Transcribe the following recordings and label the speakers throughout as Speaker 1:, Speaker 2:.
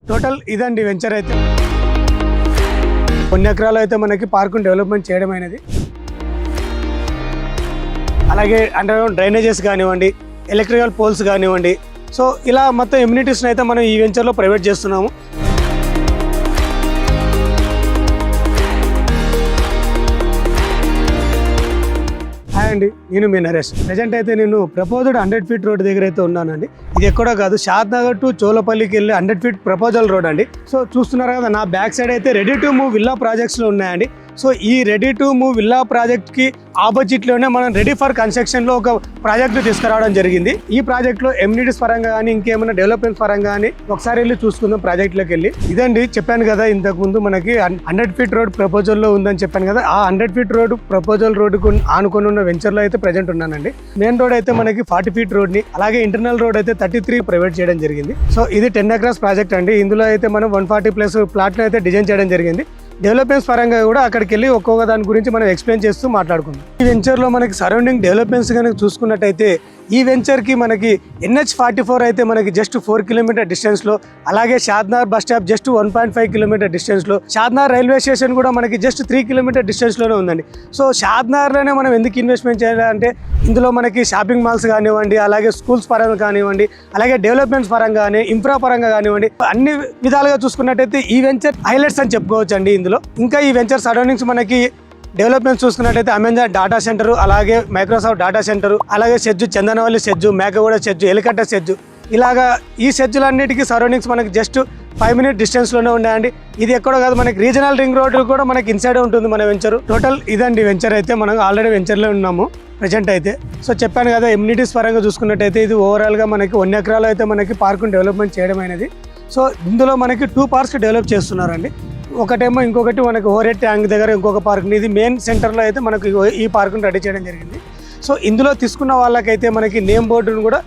Speaker 1: Total ఇదండి venture అయితే కొన్ని ఎకరాలు అయితే మనకి పార్కును డెవలప్మెంట్ చేయడం అనేది, అలాగే అండర్ గ్రౌండ్ డ్రైనేజెస్ కానివ్వండి, ఎలక్ట్రికల్ పోల్స్ కానివ్వండి. సో ఇలా మొత్తం ఎమ్యూనిటీస్ని అయితే మనం ఈ వెంచర్లో ప్రైవేట్ చేస్తున్నాము. అండి నేను మీ నరేష్. ప్రజెంట్ అయితే నేను ప్రపోజ్డ్ 100 ఫీట్ రోడ్ దగ్గర అయితే ఉన్నానండి. ఇది ఎక్కడో కాదు, షాద్ నగర్ టు చోలపల్లికి వెళ్ళి 100 ఫీట్ ప్రపోజల్ రోడ్ అండి. సో చూస్తున్నారు కదా, నా బ్యాక్ సైడ్ అయితే రెడీ టు మూవ్ విల్లా ప్రాజెక్ట్స్లో ఉన్నాయండి. సో ఈ రెడీ టు మూవ్ విల్లా ప్రాజెక్ట్కి ఆపోజిట్లోనే మనం రెడీ ఫర్ కన్స్ట్రక్షన్లో ఒక ప్రాజెక్ట్ తీసుకురావడం జరిగింది. ఈ ప్రాజెక్ట్లో ఎమ్యూనిటీస్ పరంగా కానీ ఇంకేమైనా డెవలప్మెంట్ పరంగా కానీ ఒకసారి వెళ్ళి చూసుకుందాం ప్రాజెక్ట్లోకి వెళ్ళి. ఇదండి చెప్పాను కదా ఇంతకు ముందు మనకి 100 ఫీట్ రోడ్ ప్రపోజల్లో ఉందని చెప్పాను కదా, ఆ 100 ఫీట్ రోడ్ ప్రపోజల్ రోడ్డుకు ఆనుకొని ఉన్న వెంచర్లో అయితే ప్రజెంట్ ఉన్నానండి. మెయిన్ రోడ్ అయితే మనకి 40 ఫీట్ రోడ్ని, అలాగే ఇంటర్నల్ రోడ్ అయితే 33 ప్రైవేట్ చేయడం జరిగింది. సో ఇది 10 ఎకరాస్ ప్రాజెక్ట్ అండి. ఇందులో అయితే మనం 140+ ప్లాట్ని అయితే డిజైన్ చేయడం జరిగింది. డెవలప్మెంట్స్ పరంగా కూడా అక్కడికి వెళ్ళి ఒక్కొక్క దాని గురించి మనం ఎక్స్ప్లెయిన్ చేస్తూ మాట్లాడుకుందాం. ఈ వెంచర్లో మనకి సరౌండింగ్ డెవలప్మెంట్స్ కనుక చూసుకున్నట్టయితే ఈ వెంచర్కి మనకి NH44 అయితే మనకి జస్ట్ 4 కిలోమీటర్ డిస్టెన్స్లో, అలాగే Shadnagar bus stop just 1.5 kilometre డిస్టెన్స్లో, షాద్నగర్ రైల్వే స్టేషన్ కూడా మనకి జస్ట్ 3 కిలోమీటర్ డిస్టెన్స్లోనే ఉందండి. సో షాద్నగర్లోనే మనం ఎందుకు ఇన్వెస్ట్మెంట్ చేయాలంటే ఇందులో మనకి షాపింగ్ మాల్స్ కానివ్వండి, అలాగే స్కూల్స్ పరంగా కానివ్వండి, అలాగే డెవలప్మెంట్స్ పరంగా కానీ ఇన్ఫ్రా పరంగా కానివ్వండి, అన్ని విధాలుగా చూసుకున్నట్టయితే ఈ వెంచర్ హైలైట్స్ అని చెప్పుకోవచ్చు అండి. ఇందులో ఇంకా ఈ వెంచర్ సరౌండింగ్స్ మనకి డెవలప్మెంట్స్ చూసుకున్నట్టయితే అమెజాన్ డేటా సెంటర్, అలాగే మైక్రోసాఫ్ట్ డేటా సెంటర్, అలాగే SEZ Chandanavalli SEZ, Mekaguda SEZ, Elikatta SEZ, ఇలాగా ఈ సెజ్జులన్నిటికీ సరౌండింగ్స్ మనకి జస్ట్ 5 మినిట్ డిస్టెన్స్లోనే ఉన్నాయండి. ఇది ఎక్కడో కాదు, మనకి రీజనల్ రింగ్ రోడ్ కూడా మనకి ఇన్సైడ్ ఉంటుంది మన వెంచర్. టోటల్ ఇదండి వెంచర్ అయితే మనం ఆల్రెడీ వెంచర్లో ఉన్నాము ప్రజెంట్ అయితే. సో చెప్పాను కదా, ఎమ్యూనిటీస్ పరంగా చూసుకున్నట్టయితే ఇది ఓవరాల్గా మనకి 1 ఎకరాలు అయితే మనకి పార్కును డెవలప్మెంట్ చేయడం అనేది. సో ఇందులో మనకి 2 పార్క్స్ డెవలప్ చేస్తున్నారండి. ఒకటేమో ఇంకొకటి మనకి ఓవరేట్ ట్యాంక్ దగ్గర ఇంకొక పార్క్ని, ఇది మెయిన్ సెంటర్లో అయితే మనకి ఈ పార్కును రెడీ చేయడం జరిగింది. సో ఇందులో తీసుకున్న వాళ్ళకైతే మనకి నేమ్ బోర్డును కూడా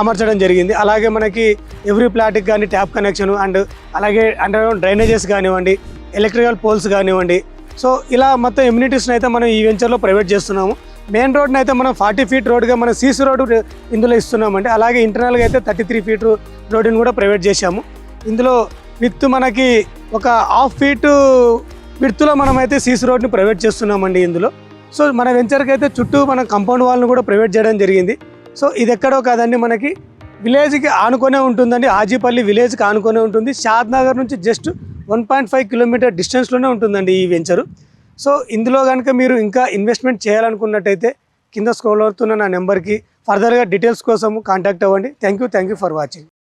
Speaker 1: అమర్చడం జరిగింది. అలాగే మనకి ఎవ్రీ ప్లాట్కి కానీ ట్యాప్ కనెక్షన్ అండ్ అలాగే అండర్ గ్రౌండ్ డ్రైనేజెస్ కానివ్వండి, ఎలక్ట్రికల్ పోల్స్ కానివ్వండి. సో ఇలా మొత్తం ఎమ్యూనిటీస్ని అయితే మనం ఈ వెంచర్లో ప్రైవేట్ చేస్తున్నాము. మెయిన్ రోడ్ని అయితే మనం 40 ఫీట్ రోడ్గా మనం సీసీ రోడ్డు ఇందులో ఇస్తున్నామండి. అలాగే ఇంటర్నల్గా అయితే 33 ఫీట్ రోడ్డుని కూడా ప్రైవేట్ చేశాము. ఇందులో విత్ మనకి ఒక 1/2 ఫీట్ విడ్త్లో మనం అయితే సీసీ రోడ్ని ప్రైవేట్ చేస్తున్నామండి ఇందులో. సో మన వెంచర్కి అయితే చుట్టూ మన కాంపౌండ్ వాళ్ళని కూడా ప్రైవేట్ చేయడం జరిగింది. సో ఇది ఎక్కడో కాదండి, మనకి విలేజ్కి ఆనుకొనే ఉంటుందండి. ఆజీపల్లి విలేజ్కి ఆనుకొనే ఉంటుంది. షాద్ నగర్ నుంచి జస్ట్ 1.5 కిలోమీటర్ డిస్టెన్స్లోనే ఉంటుందండి ఈ వెంచరు. సో ఇందులో కనుక మీరు ఇంకా ఇన్వెస్ట్మెంట్ చేయాలనుకున్నట్టయితే కింద స్క్రోల్ అవుతున్న నా నెంబర్కి ఫర్దర్గా డీటెయిల్స్ కోసం కాంటాక్ట్ అవ్వండి. Thank you for watching.